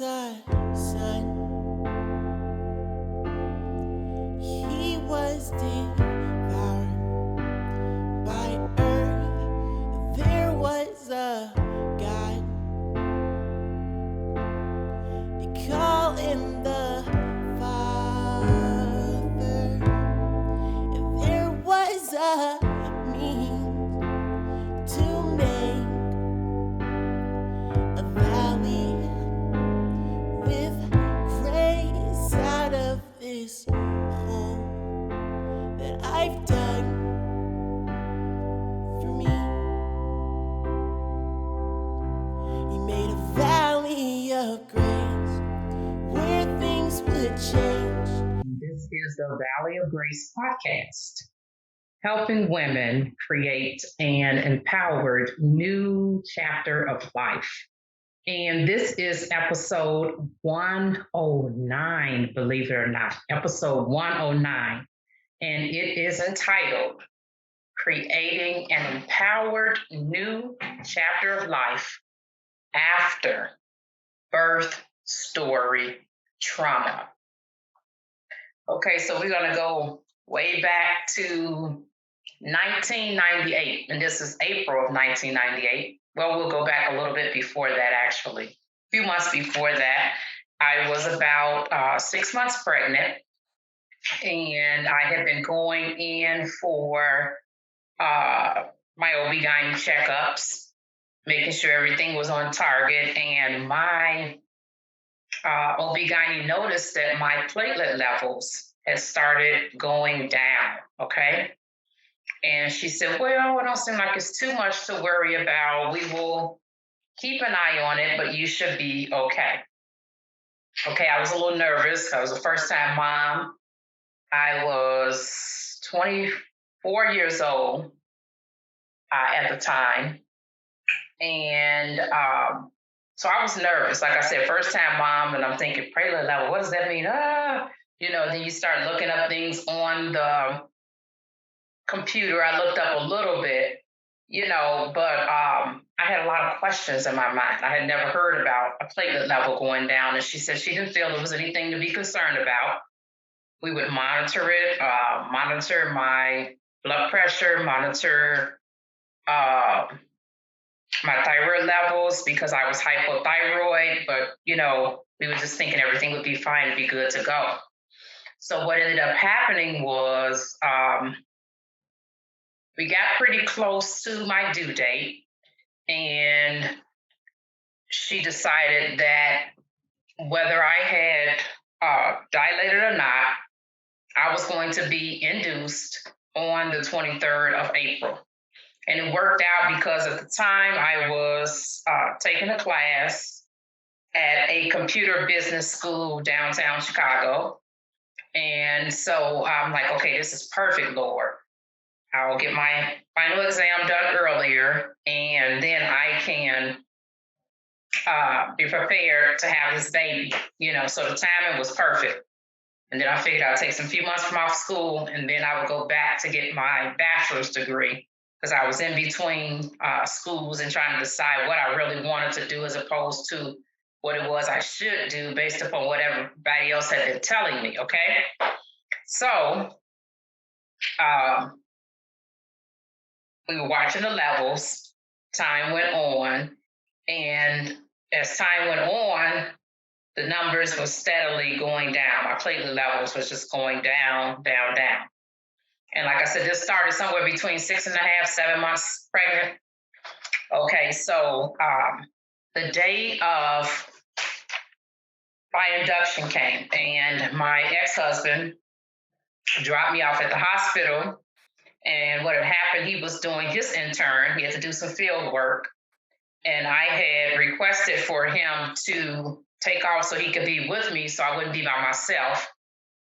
a son. He was devoured by earth. There was a God. They call him the Father. And there was a means to make a valley with grace out of this hole that I've dug for me. He made a valley of grace where things would change. This is the Valley of Grace podcast, helping women create an empowered new chapter of life. And this is episode 109, believe it or not, episode 109. And it is entitled, Creating an Empowered New Chapter of Life After Birth Story Trauma. Okay, so we're going to go way back to 1998, and this is April of 1998. Well, we'll go back a little bit before that, actually. A few months before that, I was about 6 months pregnant, and I had been going in for my OB-GYN checkups, making sure everything was on target, and my OB-GYN noticed that my platelet levels had started going down, okay? And she said, well, it don't seem like it's too much to worry about. We will keep an eye on it, but you should be okay. Okay, I was a little nervous. I was a first-time mom. I was 24 years old at the time. And so I was nervous. Like I said, first-time mom, and I'm thinking, platelet level, what does that mean? Then you start looking up things on the computer. I looked up a little bit, but I had a lot of questions in my mind. I had never heard about a platelet level going down, and she said she didn't feel there was anything to be concerned about. We would monitor it, monitor my blood pressure, monitor my thyroid levels because I was hypothyroid, but, we were just thinking everything would be fine and be good to go. So what ended up happening was we got pretty close to my due date, and she decided that whether I had dilated or not, I was going to be induced on the 23rd of April. And it worked out because at the time I was taking a class at a computer business school downtown Chicago. And so I'm like, okay, this is perfect, Lord. I'll get my final exam done earlier, and then I can be prepared to have this baby, so the timing was perfect. And then I figured I'd take some few months from off school, and then I would go back to get my bachelor's degree because I was in between schools and trying to decide what I really wanted to do as opposed to what it was I should do based upon what everybody else had been telling me, okay? So we were watching the levels, time went on, and as time went on, the numbers were steadily going down. My platelet levels was just going down, down, down. And like I said, this started somewhere between 6.5, 7 months pregnant. Okay, so the day of my induction came, and my ex-husband dropped me off at the hospital. And what had happened, he was doing his intern. He had to do some field work. And I had requested for him to take off so he could be with me so I wouldn't be by myself.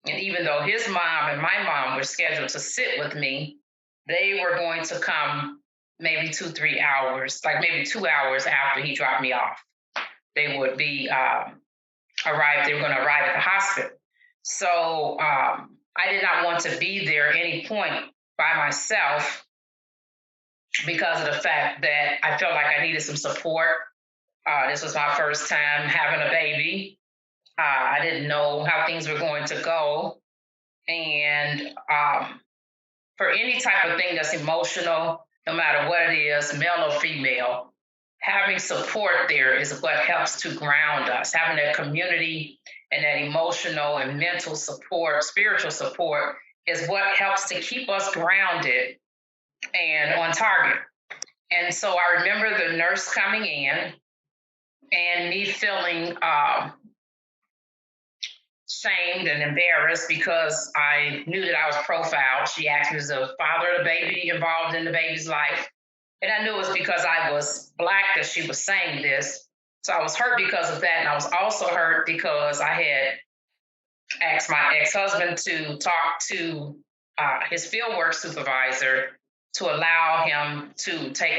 And even though his mom and my mom were scheduled to sit with me, they were going to come maybe 2-3 hours, like maybe 2 hours after he dropped me off. They would be they were going to arrive at the hospital. So I did not want to be there at any point by myself because of the fact that I felt like I needed some support. This was my first time having a baby. I didn't know how things were going to go. And for any type of thing that's emotional, no matter what it is, male or female, having support there is what helps to ground us. Having that community and that emotional and mental support, spiritual support, is what helps to keep us grounded and on target. And so I remember the nurse coming in and me feeling shamed and embarrassed because I knew that I was profiled. She asked me, was the father of the baby involved in the baby's life? And I knew it was because I was Black that she was saying this. So I was hurt because of that. And I was also hurt because I had asked my ex-husband to talk to his fieldwork supervisor to allow him to take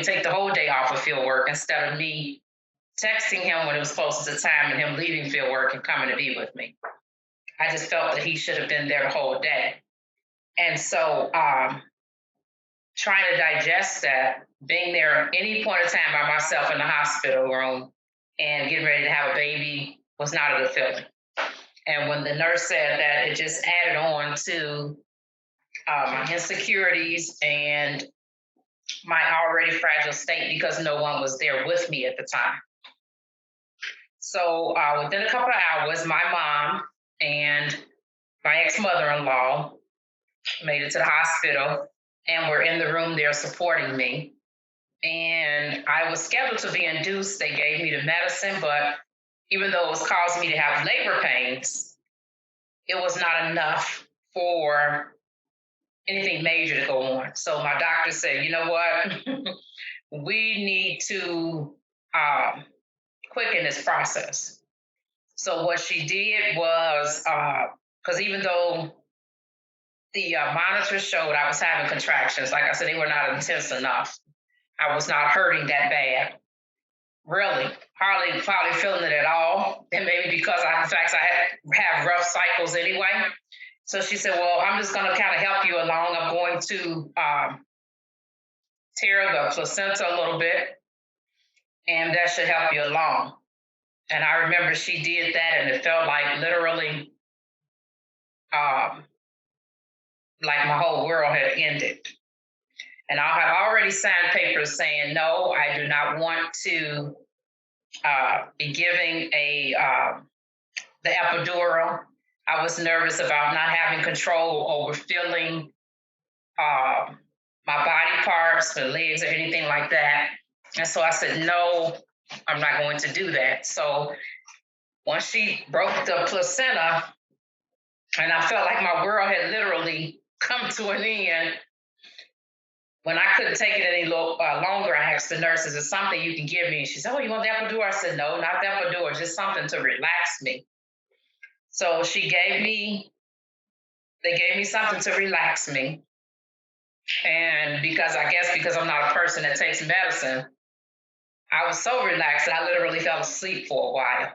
take the whole day off of fieldwork instead of me texting him when it was close to the time and him leaving fieldwork and coming to be with me. I just felt that he should have been there the whole day. And so trying to digest that, being there at any point of time by myself in the hospital room and getting ready to have a baby was not a good feeling. And when the nurse said that, it just added on to my insecurities and my already fragile state because no one was there with me at the time. So within a couple of hours, my mom and my ex-mother-in-law made it to the hospital and were in the room there supporting me. And I was scheduled to be induced. They gave me the medicine, but even though it was causing me to have labor pains, it was not enough for anything major to go on. So my doctor said, you know what? We need to quicken this process. So what she did was, because even though the monitors showed I was having contractions, like I said, they were not intense enough. I was not hurting that bad. Really, hardly feeling it at all. And maybe because I have rough cycles anyway. So she said, well, I'm just going to kind of help you along. I'm going to tear the placenta a little bit, and that should help you along. And I remember she did that, and it felt like literally like my whole world had ended. And I had already signed papers saying, no, I do not want to be giving the epidural. I was nervous about not having control over feeling my body parts, the legs, or anything like that. And so I said, no, I'm not going to do that. So once she broke the placenta, and I felt like my world had literally come to an end, when I couldn't take it any longer, I asked the nurse, is there something you can give me? And she said, oh, you want the epidural? I said, no, not the epidural, just something to relax me. So they gave me something to relax me. And because I'm not a person that takes medicine, I was so relaxed that I literally fell asleep for a while.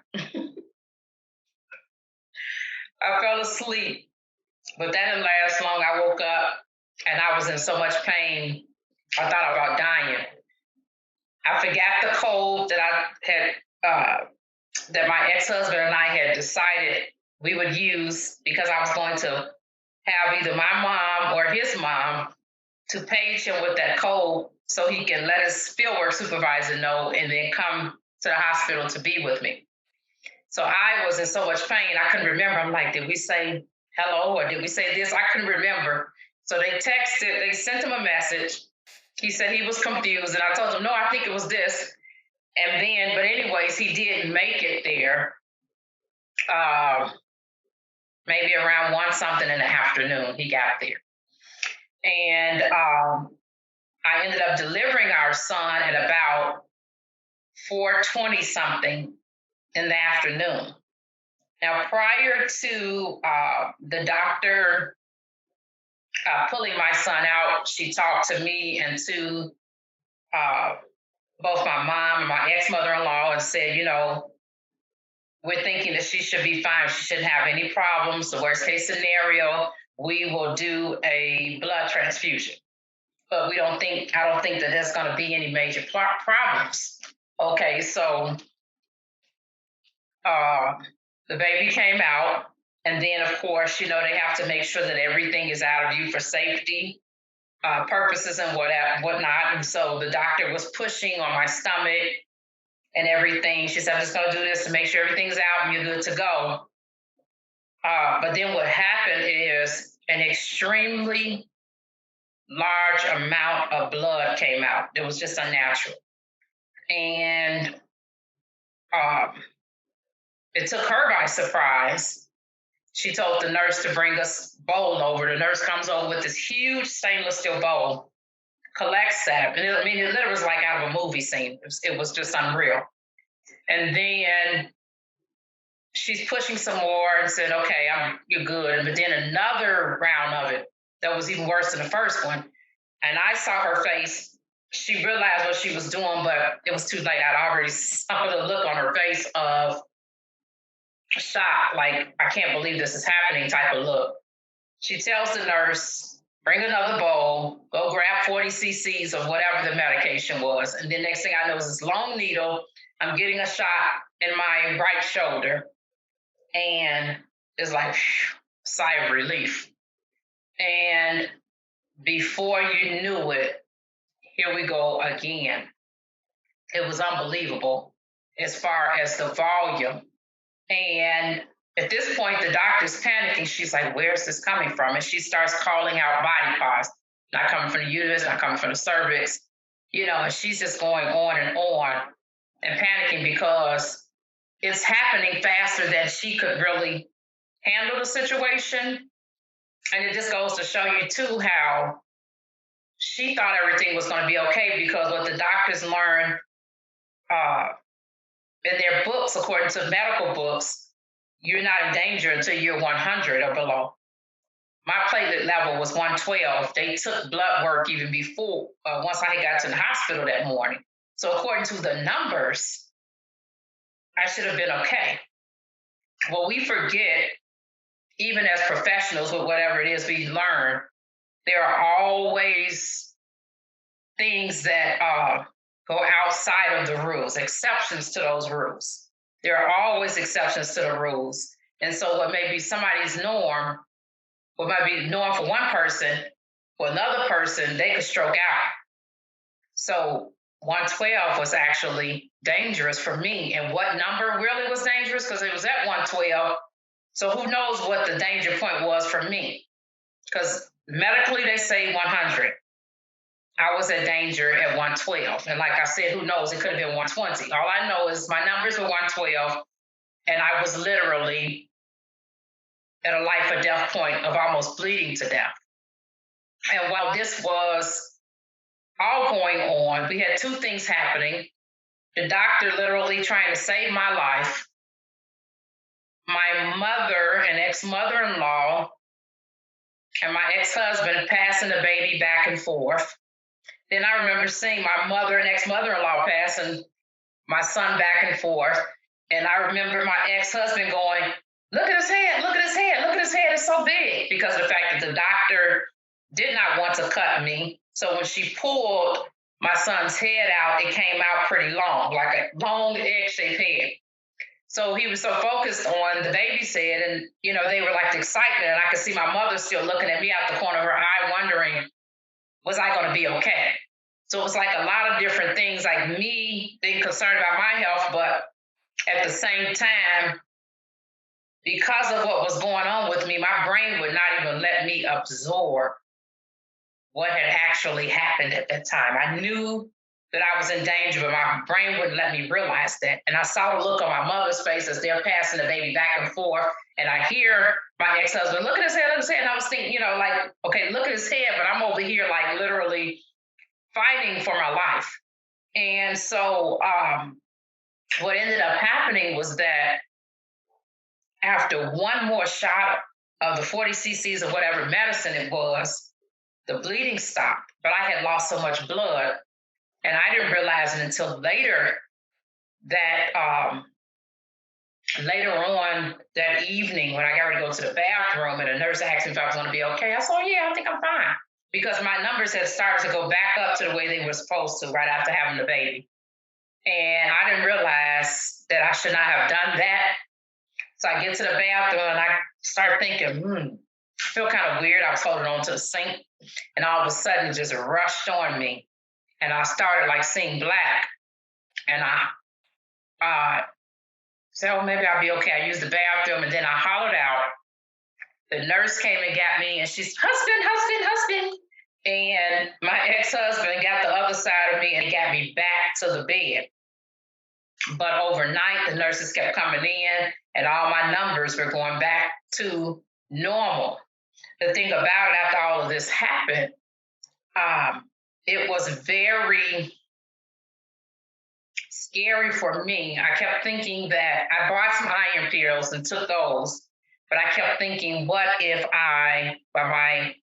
I fell asleep, but that didn't last long. I woke up and I was in so much pain, I thought about dying. I forgot the code that I had, that my ex-husband and I had decided we would use because I was going to have either my mom or his mom to page him with that code so he can let his fieldwork supervisor know and then come to the hospital to be with me. So I was in so much pain, I couldn't remember. I'm like, did we say hello or did we say this? I couldn't remember. So they sent him a message. He said he was confused, and I told him, no, I think it was this. And then, but anyways, he did make it there, maybe around 1 something in the afternoon, he got there. And I ended up delivering our son at about 4:20 something in the afternoon. Now, prior to the doctor pulling my son out, she talked to me and to both my mom and my ex-mother-in-law and said, you know, we're thinking that she should be fine. She shouldn't have any problems. The worst case scenario, we will do a blood transfusion. But I don't think that there's going to be any major problems. Okay, so Uh, the baby came out, and then, of course, they have to make sure that everything is out of view for safety purposes and whatnot. And so the doctor was pushing on my stomach and everything. She said, I'm just going to do this to make sure everything's out and you're good to go. But then what happened is an extremely large amount of blood came out. It was just unnatural. And it took her by surprise. She told the nurse to bring us bowl over. The nurse comes over with this huge stainless steel bowl, collects that. And it literally was like out of a movie scene. It was just unreal. And then she's pushing some more and said, okay, you're good. But then another round of it that was even worse than the first one. And I saw her face. She realized what she was doing, but it was too late. I'd already saw the look on her face of shock, like, I can't believe this is happening type of look. She tells the nurse, bring another bowl, go grab 40 cc's of whatever the medication was. And then next thing I know is this long needle. I'm getting a shot in my right shoulder. And it's like, sigh of relief. And before you knew it, here we go again. It was unbelievable as far as the volume. And at this point, the doctor's panicking. She's like, where's this coming from? And she starts calling out body parts, not coming from the uterus, not coming from the cervix, and she's just going on and panicking because it's happening faster than she could really handle the situation. And it just goes to show you, too, how she thought everything was going to be okay, because what the doctors learned in their books, according to medical books, you're not in danger until you're 100 or below. My platelet level was 112. They took blood work even before, once I got to the hospital that morning. So according to the numbers, I should have been okay. Well, we forget, even as professionals with whatever it is we learn, there are always things that go outside of the rules, exceptions to those rules. There are always exceptions to the rules. And so what may be somebody's norm, what might be norm for one person, for another person, they could stroke out. So 112 was actually dangerous for me. And what number really was dangerous? Because it was at 112. So who knows what the danger point was for me? Because medically they say 100. I was at danger at 112. And like I said, who knows? It could have been 120. All I know is my numbers were 112, and I was literally at a life or death point of almost bleeding to death. And while this was all going on, we had two things happening. The doctor literally trying to save my life, my mother and ex-mother-in-law, and my ex-husband passing the baby back and forth. Then I remember seeing my mother and ex-mother-in-law passing my son back and forth. And I remember my ex-husband going, look at his head, look at his head, look at his head, it's so big. Because of the fact that the doctor did not want to cut me. So when she pulled my son's head out, it came out pretty long, like a long egg-shaped head. So he was so focused on the baby's head, and, they were like the excitement. And I could see my mother still looking at me out the corner of her eye, wondering, was I going to be okay? So it was like a lot of different things, like me being concerned about my health, but at the same time, because of what was going on with me, my brain would not even let me absorb what had actually happened at that time. I knew that I was in danger, but my brain wouldn't let me realize that. And I saw the look on my mother's face as they're passing the baby back and forth. And I hear my ex-husband, look at his head, look at his head. And I was thinking, like, okay, look at his head, but I'm over here like literally fighting for my life. And so what ended up happening was that after one more shot of the 40 cc's of whatever medicine it was, the bleeding stopped, but I had lost so much blood. And I didn't realize it until later that later on that evening when I got ready to go to the bathroom and the nurse asked me if I was going to be okay, I said, oh, yeah, I think I'm fine. Because my numbers had started to go back up to the way they were supposed to right after having the baby. And I didn't realize that I should not have done that. So I get to the bathroom and I start thinking, I feel kind of weird. I was holding on to the sink and all of a sudden it just rushed on me. And I started like seeing black. And I said, oh, maybe I'll be okay. I used the bathroom and then I hollered out. The nurse came and got me and she's, husband. And my ex-husband got the other side of me and got me back to the bed. But overnight, the nurses kept coming in and all my numbers were going back to normal. The thing about it, after all of this happened, it was very scary for me. I kept thinking that I bought some iron pills and took those, but I kept thinking, what if while my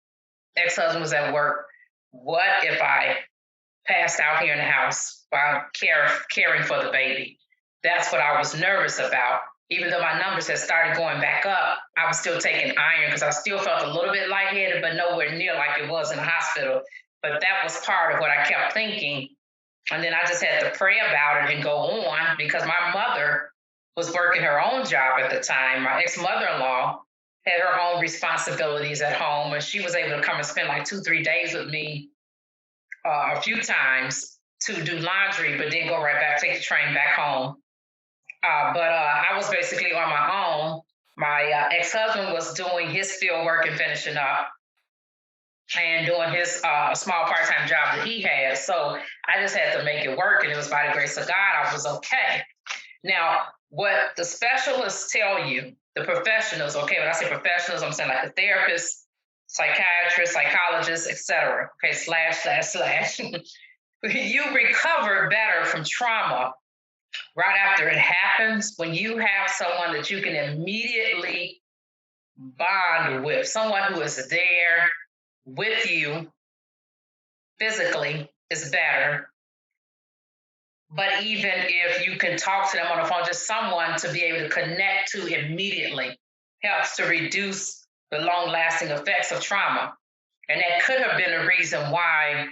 ex-husband was at work, what if I passed out here in the house while caring for the baby? That's what I was nervous about. Even though my numbers had started going back up, I was still taking iron because I still felt a little bit lightheaded, but nowhere near like it was in the hospital. But that was part of what I kept thinking. And then I just had to pray about it and go on because my mother was working her own job at the time. My ex-mother-in-law had her own responsibilities at home, and she was able to come and spend like 2-3 days with me a few times to do laundry, but then go right back, take the train back home. But I was basically on my own. My ex-husband was doing his field work and finishing up and doing his small part-time job that he had. So I just had to make it work, and it was by the grace of God, I was okay. Now, what the specialists tell you, the professionals, okay, when I say professionals, I'm saying like a therapist, psychiatrist, psychologist, etc. Okay, /// you recover better from trauma right after it happens when you have someone that you can immediately bond with, someone who is there with you physically is better. But even if you can talk to them on the phone, just someone to be able to connect to immediately helps to reduce the long-lasting effects of trauma. And that could have been a reason why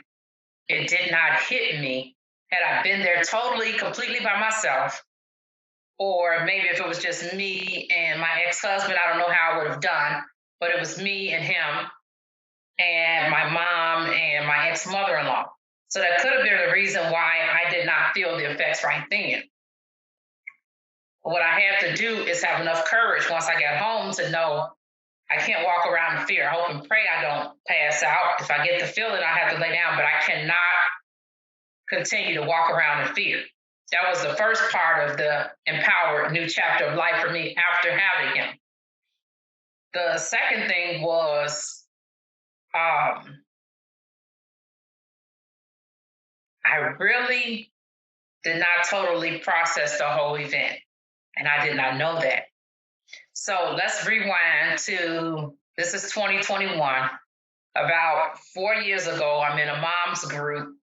it did not hit me had I been there totally, completely by myself. Or maybe if it was just me and my ex-husband, I don't know how I would have done, but it was me and him and my mom and my ex-mother-in-law. So that could have been the reason why I did not feel the effects right then. What I had to do is have enough courage once I got home to know I can't walk around in fear. I hope and pray I don't pass out. If I get the feeling, I have to lay down, but I cannot continue to walk around in fear. That was the first part of the empowered new chapter of life for me after having him. The second thing was I really did not totally process the whole event, and I did not know that. So let's rewind to, this is 2021. About 4 years ago, I'm in a mom's group,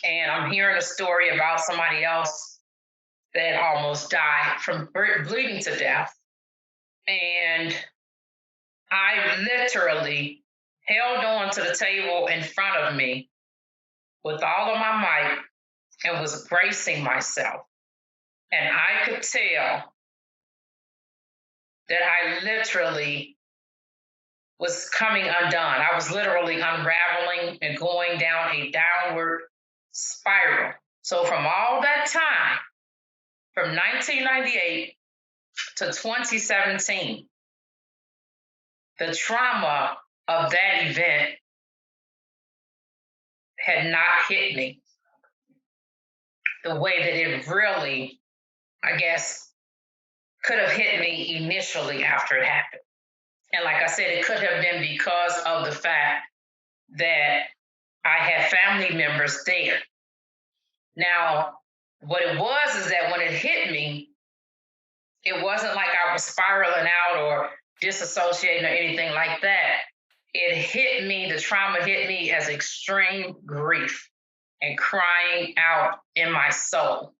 and I'm hearing a story about somebody else that almost died from bleeding to death. And I literally held on to the table in front of me with all of my might and was bracing myself. And I could tell that I literally was coming undone. I was literally unraveling and going down a downward spiral. So from all that time, from 1998 to 2017, the trauma of that event had not hit me the way that it really, I guess, could have hit me initially after it happened. And like I said, it could have been because of the fact that I had family members there. Now, what it was is that when it hit me, it wasn't like I was spiraling out or disassociating or anything like that. It hit me, the trauma hit me as extreme grief and crying out in my soul.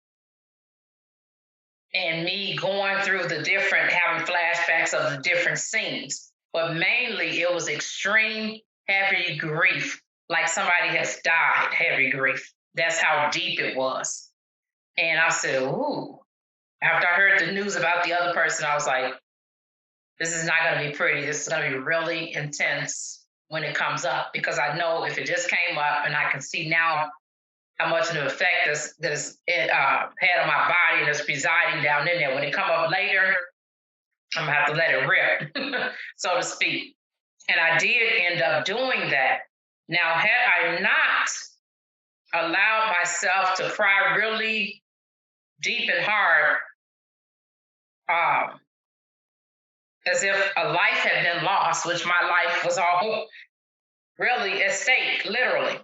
And me going through the different, having flashbacks of the different scenes. But mainly it was extreme heavy grief, like somebody has died, heavy grief. That's how deep it was. And I said, ooh, after I heard the news about the other person, I was like, this is not going to be pretty. This is going to be really intense when it comes up, because I know if it just came up and I can see now how much of an effect this had on my body and it's residing down in there. When it come up later, I'm going to have to let it rip, so to speak. And I did end up doing that. Now, had I not allowed myself to cry really deep and hard, as if a life had been lost, which my life was all really at stake, literally,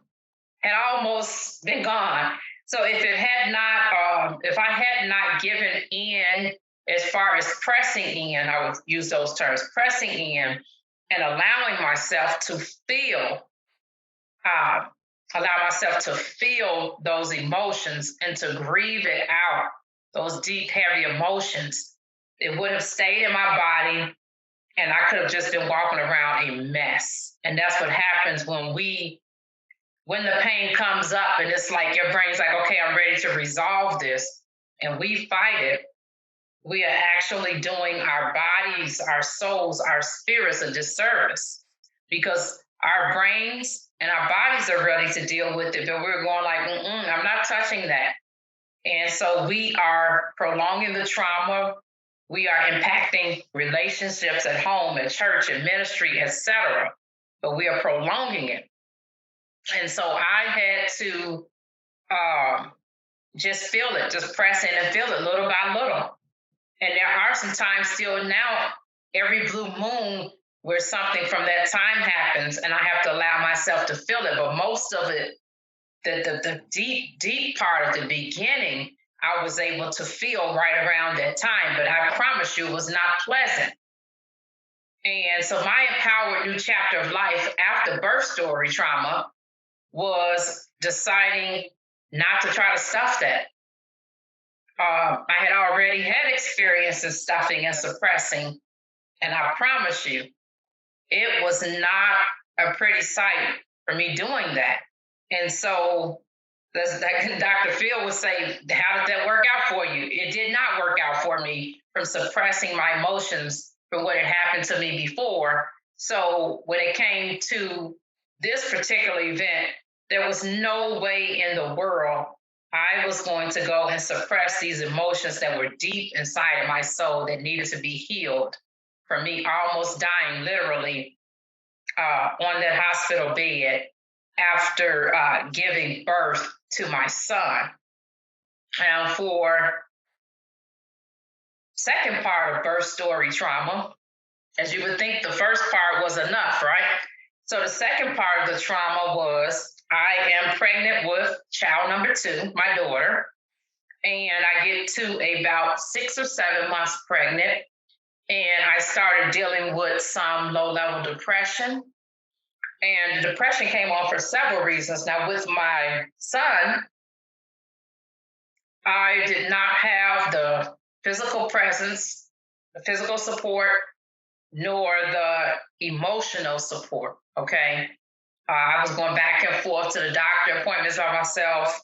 had almost been gone. So if it had not, if I had not given in as far as pressing in, I would use those terms, pressing in and allowing myself to feel, uh, allow myself to feel those emotions and to grieve it out, those deep, heavy emotions, it would have stayed in my body and I could have just been walking around a mess. And that's what happens when the pain comes up and it's like your brain's like, okay, I'm ready to resolve this, and we fight it, we are actually doing our bodies, our souls, our spirits a disservice, because our brains and our bodies are ready to deal with it, but we're going like, I'm not touching that. And so we are prolonging the trauma. We are impacting relationships at home, at church, at ministry, etc. But we are prolonging it. And so I had to just feel it, just press in and feel it little by little. And there are some times still now, every blue moon, where something from that time happens and I have to allow myself to feel it. But most of it, the deep, deep part of the beginning, I was able to feel right around that time. But I promise you, it was not pleasant. And so my empowered new chapter of life after birth story trauma was deciding not to try to stuff that. I had already had experience in stuffing and suppressing, and I promise you, it was not a pretty sight for me doing that. And so that Dr. Phil would say, how did that work out for you? It did not work out for me, from suppressing my emotions from what had happened to me before. So when it came to this particular event, there was no way in the world I was going to go and suppress these emotions that were deep inside of my soul that needed to be healed, for me almost dying literally on that hospital bed after giving birth to my son. And for second part of birth story trauma, as you would think the first part was enough, right? So the second part of the trauma was I am pregnant with child number 2, my daughter, and I get to about 6 or 7 months pregnant, and I started dealing with some low-level depression. And the depression came on for several reasons. Now, with my son, I did not have the physical presence, the physical support, nor the emotional support, okay? I was going back and forth to the doctor appointments by myself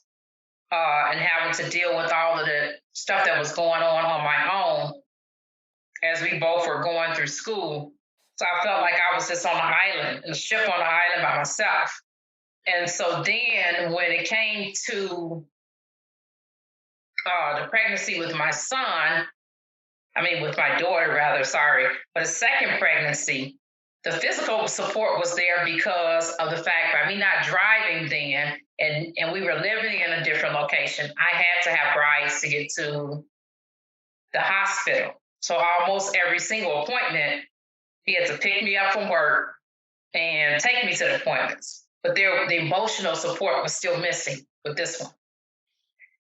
and having to deal with all of the stuff that was going on my own as we both were going through school. So I felt like I was just on an island, a ship on an island by myself. And so then when it came to the pregnancy with my son, with my daughter rather, sorry, but a second pregnancy, the physical support was there because of the fact by me not driving then, and we were living in a different location, I had to have rides to get to the hospital. So almost every single appointment, he had to pick me up from work and take me to the appointments. But the emotional support was still missing with this one.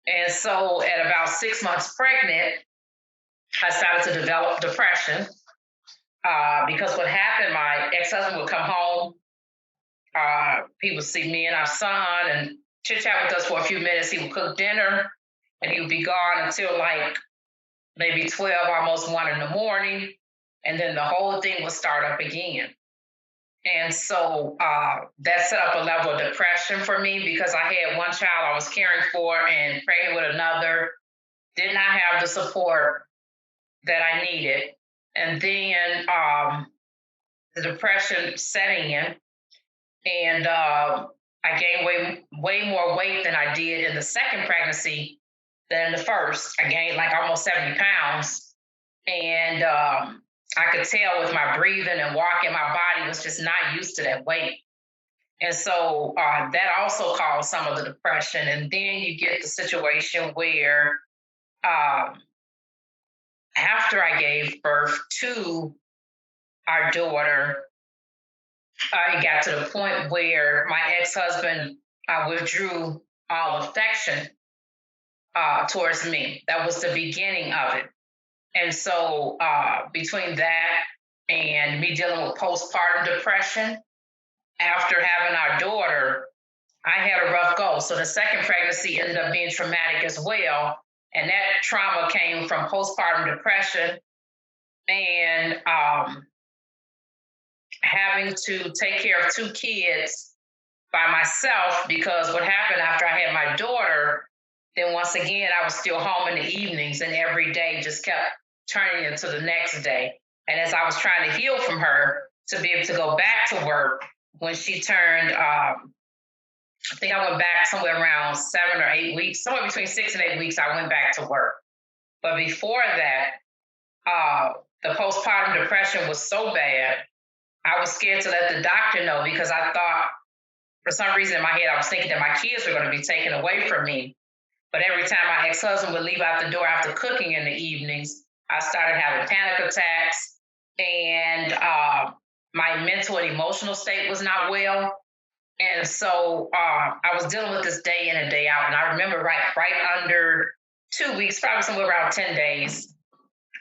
And so at about 6 months pregnant, I started to develop depression because what happened, my ex-husband would come home, he would see me and our son and chit-chat with us for a few minutes. He would cook dinner and he would be gone until like maybe 12, almost 1 in the morning. And then the whole thing would start up again. And so that set up a level of depression for me because I had one child I was caring for and pregnant with another. did not have the support that I needed. And then the depression setting in, and I gained way more weight than I did in the second pregnancy than in the first. I gained like almost 70 pounds. And I could tell with my breathing and walking, my body was just not used to that weight. And so that also caused some of the depression. And then you get the situation where after I gave birth to our daughter, it got to the point where my ex-husband withdrew all affection towards me. That was the beginning of it. And so between that and me dealing with postpartum depression, after having our daughter, I had a rough go. So the second pregnancy ended up being traumatic as well. And that trauma came from postpartum depression and having to take care of two kids by myself, because what happened after I had my daughter, then once again, I was still home in the evenings, and every day just kept turning into the next day. And as I was trying to heal from her to be able to go back to work, when she turned, I think I went back somewhere around 7 or 8 weeks, somewhere between 6 and 8 weeks, I went back to work. But before that, the postpartum depression was so bad, I was scared to let the doctor know, because I thought, for some reason in my head, I was thinking that my kids were going to be taken away from me. But every time my ex-husband would leave out the door after cooking in the evenings, I started having panic attacks, and my mental and emotional state was not well. And so I was dealing with this day in and day out. And I remember right under 2 weeks, probably somewhere around 10 days,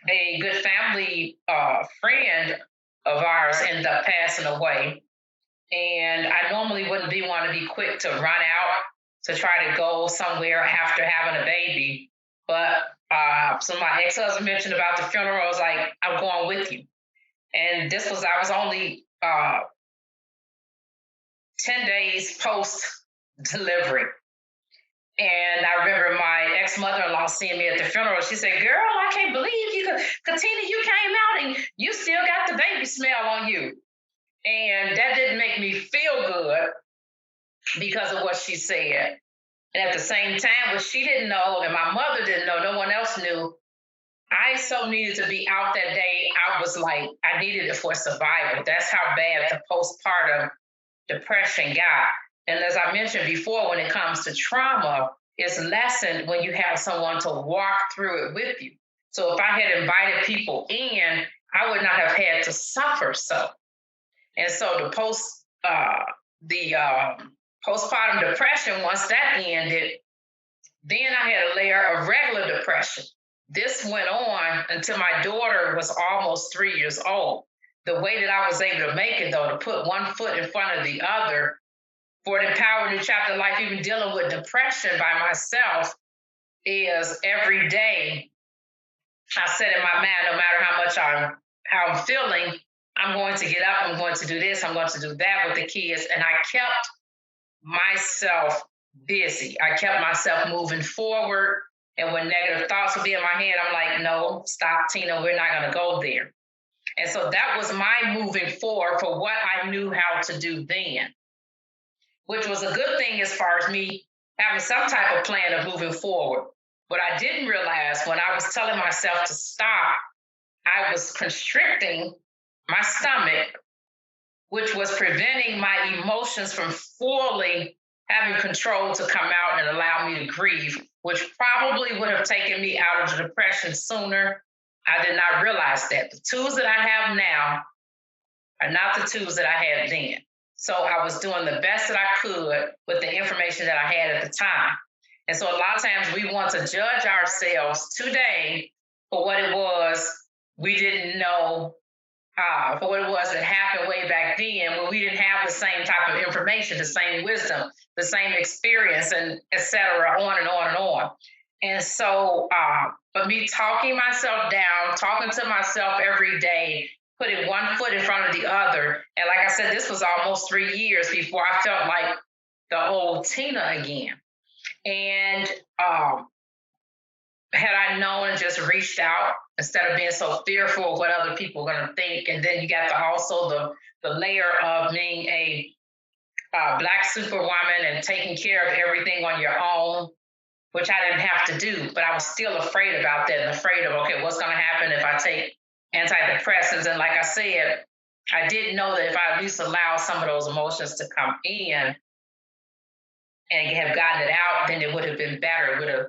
a good family friend of ours ended up passing away. And I normally wouldn't be one to be quick to run out to try to go somewhere after having a baby. But so my ex-husband mentioned about the funeral. I was like, I'm going with you. And I was only 10 days post-delivery. And I remember my ex-mother-in-law seeing me at the funeral. She said, girl, I can't believe you, Katina, you came out and you still got the baby smell on you. And that didn't make me feel good because of what she said. And at the same time, what she didn't know and my mother didn't know, no one else knew, I so needed to be out that day. I was like, I needed it for survival. That's how bad the postpartum depression got. And as I mentioned before, when it comes to trauma, it's lessened when you have someone to walk through it with you. So if I had invited people in, I would not have had to suffer so. And so the postpartum depression, once that ended, then I had a layer of regular depression. This went on until my daughter was almost 3 years old. The way that I was able to make it, though, to put one foot in front of the other for an Empowered New Chapter Life, even dealing with depression by myself, is every day I set in my mind, no matter how I'm feeling, I'm going to get up, I'm going to do this, I'm going to do that with the kids. And I kept myself busy. I kept myself moving forward. And when negative thoughts would be in my head, I'm like, no, stop, Tina, we're not going to go there. And so that was my moving forward for what I knew how to do then, which was a good thing as far as me having some type of plan of moving forward. What I didn't realize when I was telling myself to stop, I was constricting my stomach, which was preventing my emotions from fully having control to come out and allow me to grieve, which probably would have taken me out of the depression sooner. I did not realize that. The tools that I have now are not the tools that I had then. So I was doing the best that I could with the information that I had at the time. And so a lot of times we want to judge ourselves today for what it was we didn't know, for what it was that happened way back then when we didn't have the same type of information, the same wisdom, the same experience, and et cetera, on and on and on. And so, but me talking myself down, talking to myself every day, putting one foot in front of the other. And like I said, this was almost 3 years before I felt like the old Tina again. And had I known and just reached out instead of being so fearful of what other people are going to think. And then you got the also the layer of being a Black superwoman and taking care of everything on your own, which I didn't have to do, but I was still afraid about that and afraid of, okay, what's going to happen if I take antidepressants? And like I said, I didn't know that if I at least allowed some of those emotions to come in and have gotten it out, then it would have been better. It would have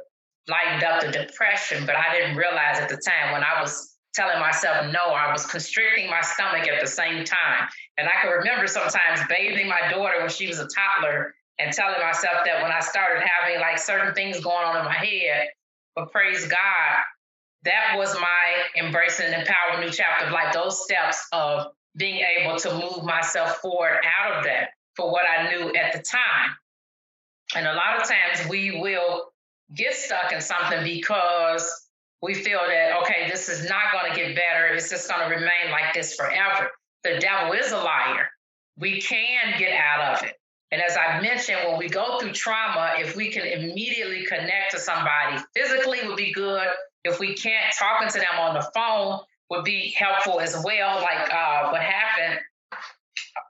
lightened up the depression. But I didn't realize at the time when I was telling myself no, I was constricting my stomach at the same time. And I can remember sometimes bathing my daughter when she was a toddler and telling myself that when I started having like certain things going on in my head, but praise God, that was my embracing and empower new chapter of life, those steps of being able to move myself forward out of that for what I knew at the time. And a lot of times we will get stuck in something because we feel that, okay, this is not going to get better. It's just going to remain like this forever. The devil is a liar. We can get out of it. And as I mentioned, when we go through trauma, if we can immediately connect to somebody physically would be good. If we can't, talking to them on the phone would be helpful as well. Like what happened,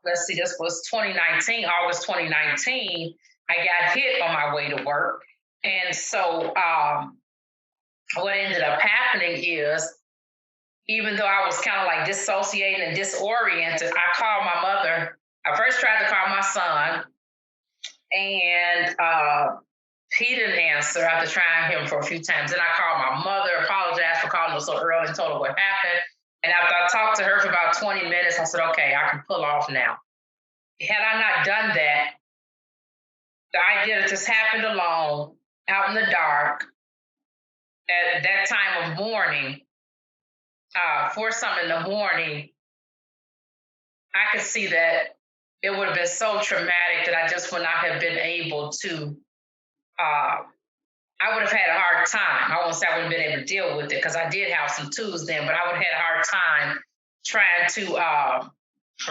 let's see, this was 2019, August 2019. I got hit on my way to work. And so what ended up happening is, even though I was kind of like dissociating and disoriented, I called my mother. I first tried to call my son, and he didn't answer after trying him for a few times. Then I called my mother, apologized for calling her so early, and told her what happened. And after I talked to her for about 20 minutes, I said, okay, I can pull off now. Had I not done that, the idea that this happened alone, out in the dark, at that time of morning, 4 something in the morning, I could see that it would have been so traumatic that I just would not have been able to, I would have had a hard time. I won't say I wouldn't have been able to deal with it because I did have some tools then, but I would have had a hard time trying to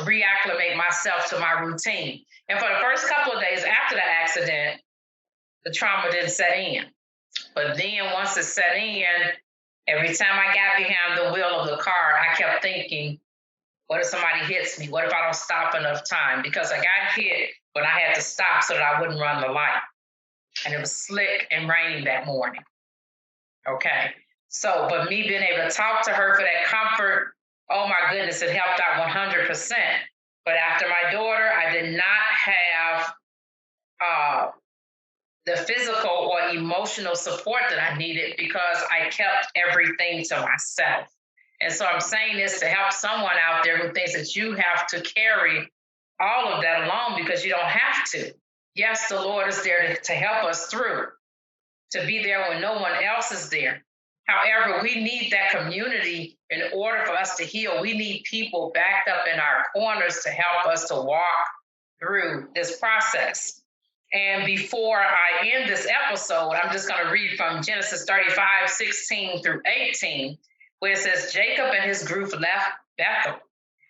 reacclimate myself to my routine. And for the first couple of days after the accident, the trauma didn't set in. But then once it set in, every time I got behind the wheel of the car, I kept thinking, what if somebody hits me? What if I don't stop enough time? Because I got hit when I had to stop so that I wouldn't run the light. And it was slick and raining that morning. Okay. So, but me being able to talk to her for that comfort, oh my goodness, it helped out 100%. But after my daughter, I did not have the physical or emotional support that I needed because I kept everything to myself. And so I'm saying this to help someone out there who thinks that you have to carry all of that alone because you don't have to. Yes, the Lord is there to help us through, to be there when no one else is there. However, we need that community in order for us to heal. We need people backed up in our corners to help us to walk through this process. And before I end this episode, I'm just going to read from Genesis 35, 16 through 18, where it says, Jacob and his group left Bethel.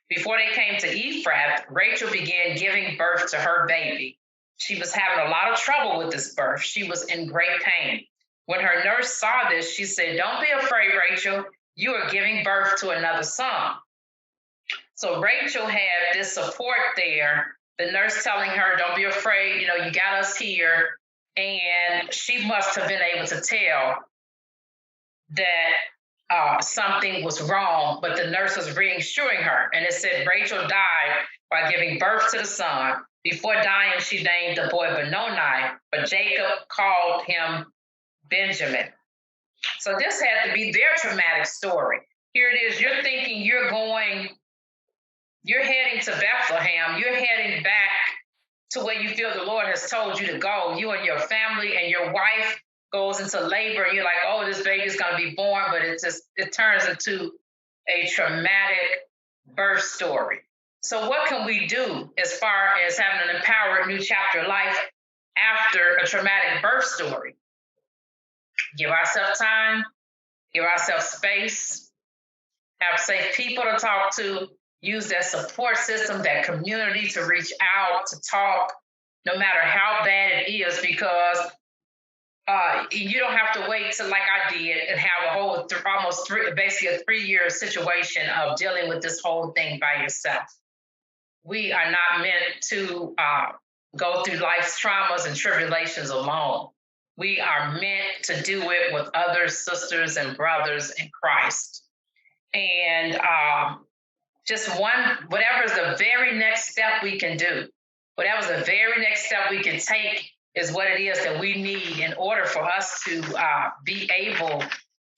Before they came to Ephrath, Rachel began giving birth to her baby. She was having a lot of trouble with this birth. She was in great pain. When her nurse saw this, she said, don't be afraid, Rachel. You are giving birth to another son. So Rachel had this support there, the nurse telling her, don't be afraid, you got us here. And she must have been able to tell that something was wrong, but the nurse was reassuring her. And it said Rachel died by giving birth to the son. Before dying, she named the boy Benoni, but Jacob called him Benjamin. So this had to be their traumatic story. Here it is, you're thinking you're heading to Bethlehem, you're heading back to where you feel the Lord has told you to go. You and your family and your wife goes into labor and you're like, oh, this baby's gonna be born, but it turns into a traumatic birth story. So what can we do as far as having an empowered new chapter life after a traumatic birth story? Give ourselves time, give ourselves space, have safe people to talk to, use that support system, that community to reach out, to talk, no matter how bad it is, because You don't have to wait till like I did and have a whole basically a 3-year situation of dealing with this whole thing by yourself. We are not meant to go through life's traumas and tribulations alone. We are meant to do it with other sisters and brothers in Christ. And just whatever's the very next step we can do, whatever's the very next step we can take is what it is that we need in order for us to be able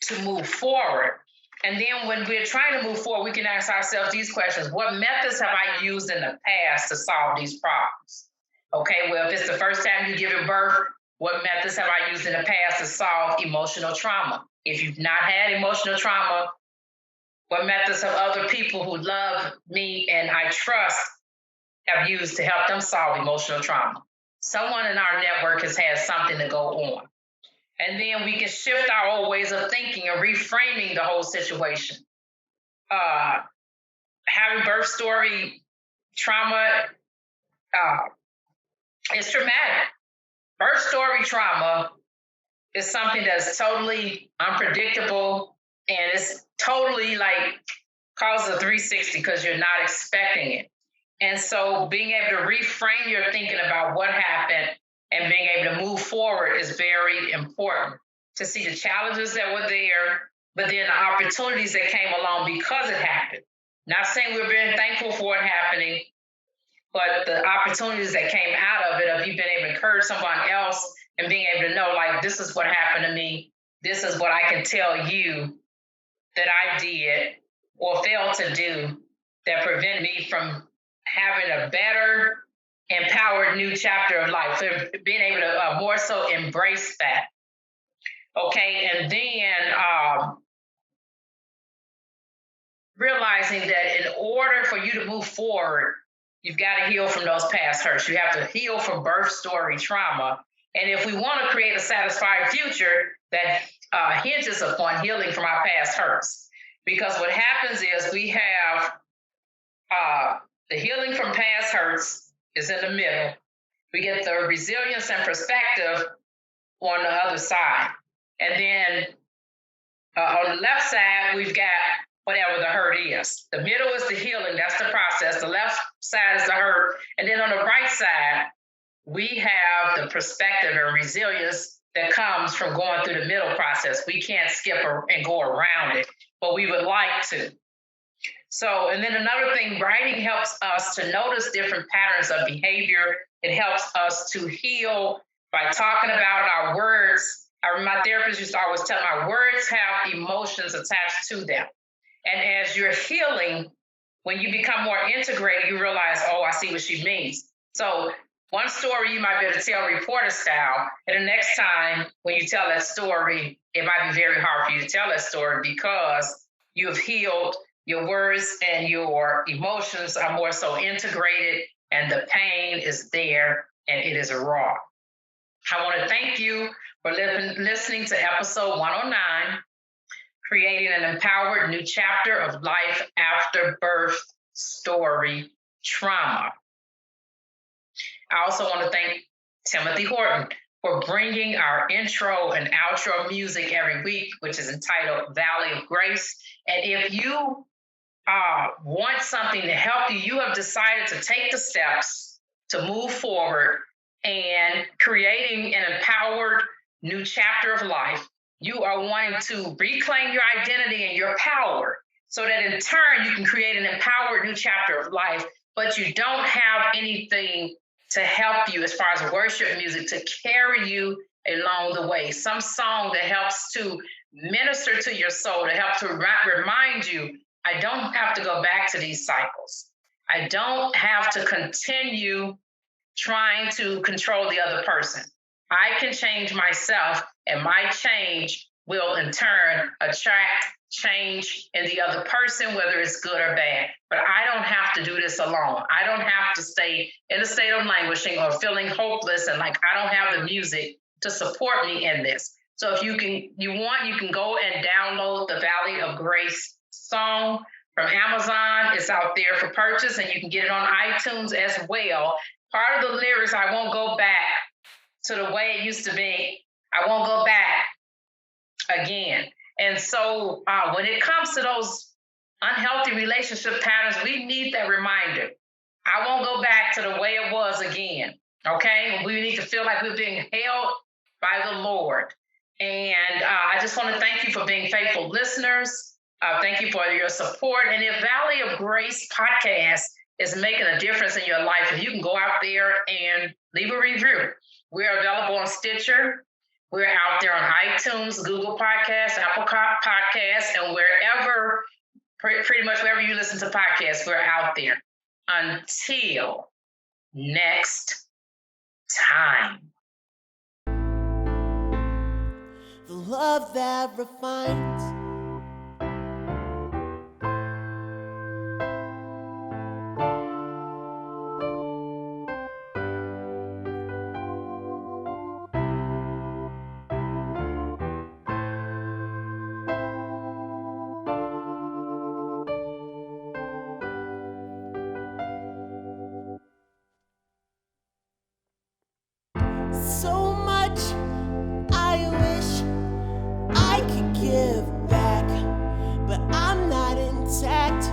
to move forward. And then when we're trying to move forward, we can ask ourselves these questions. What methods have I used in the past to solve these problems? Okay, well, if it's the first time you've given birth, what methods have I used in the past to solve emotional trauma? If you've not had emotional trauma, what methods have other people who love me and I trust have used to help them solve emotional trauma? Someone in our network has had something to go on. And then we can shift our old ways of thinking and reframing the whole situation. Having birth story trauma is traumatic. Birth story trauma is something that's totally unpredictable, and it's totally like causes a 360 because you're not expecting it. And so being able to reframe your thinking about what happened and being able to move forward is very important, to see the challenges that were there, but then the opportunities that came along because it happened. Not saying we're very thankful for it happening, but the opportunities that came out of it, of you being able to encourage someone else and being able to know, like, this is what happened to me. This is what I can tell you that I did or failed to do that prevent me from having a better, empowered new chapter of life. So being able to more so embrace that. Okay, and then realizing that in order for you to move forward, you've got to heal from those past hurts. You have to heal from birth story trauma. And if we want to create a satisfied future, that hinges upon healing from our past hurts. Because what happens is we have the healing from past hurts is in the middle. We get the resilience and perspective on the other side. And then on the left side, we've got whatever the hurt is. The middle is the healing, that's the process. The left side is the hurt. And then on the right side, we have the perspective and resilience that comes from going through the middle process. We can't skip and go around it, but we would like to. So, and then another thing, writing helps us to notice different patterns of behavior. It helps us to heal by talking about our words. I remember my therapist used to always tell me, our words have emotions attached to them. And as you're healing, when you become more integrated, you realize, oh, I see what she means. So one story you might be able to tell reporter style, and the next time when you tell that story, it might be very hard for you to tell that story because you have healed. Your words and your emotions are more so integrated, and the pain is there and it is raw. I want to thank you for listening to episode 109, Creating an Empowered New Chapter of Life After Birth Story Trauma. I also want to thank Timothy Horton for bringing our intro and outro music every week, which is entitled Valley of Grace. And if you want something to help you, you have decided to take the steps to move forward and creating an empowered new chapter of life. You are wanting to reclaim your identity and your power so that in turn you can create an empowered new chapter of life, but you don't have anything to help you as far as worship music to carry you along the way. Some song that helps to minister to your soul, to help to remind you, I don't have to go back to these cycles. I don't have to continue trying to control the other person. I can change myself, and my change will in turn attract change in the other person, whether it's good or bad. But I don't have to do this alone. I don't have to stay in a state of languishing or feeling hopeless and like I don't have the music to support me in this. So if you can go and download the Valley of Grace song from Amazon. It's out there for purchase, and you can get it on iTunes as well. Part of the lyrics, I won't go back to the way it used to be. I won't go back again. And so when it comes to those unhealthy relationship patterns, we need that reminder. I won't go back to the way it was again. Okay? We need to feel like we're being held by the Lord. And I just want to thank you for being faithful listeners. Thank you for your support. And if Valley of Grace podcast is making a difference in your life, if you can go out there and leave a review. We're available on Stitcher. We're out there on iTunes, Google Podcasts, Apple Podcasts, and wherever, pretty much wherever you listen to podcasts, we're out there. Until next time. The love that refines. So much I wish I could give back, but I'm not intact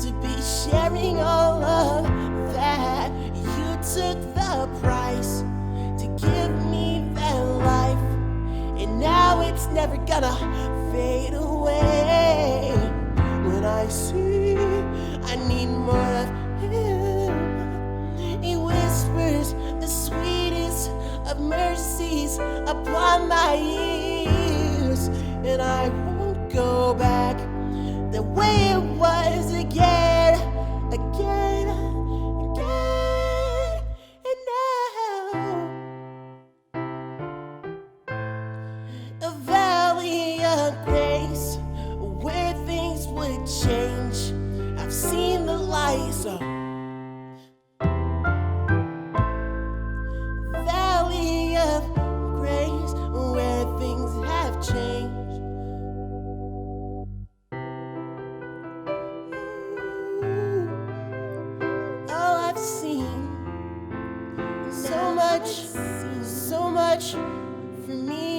to be sharing all of that. You took the price to give me that life, and now it's never gonna fade away. When I see I need more of him, he whispers the sweetest of mercies upon my ears, and I won't go back the way it was again, again, again. And now a valley of grace where things would change. I've seen the lights of valley of grace where things have changed. Oh, I've seen so much for me.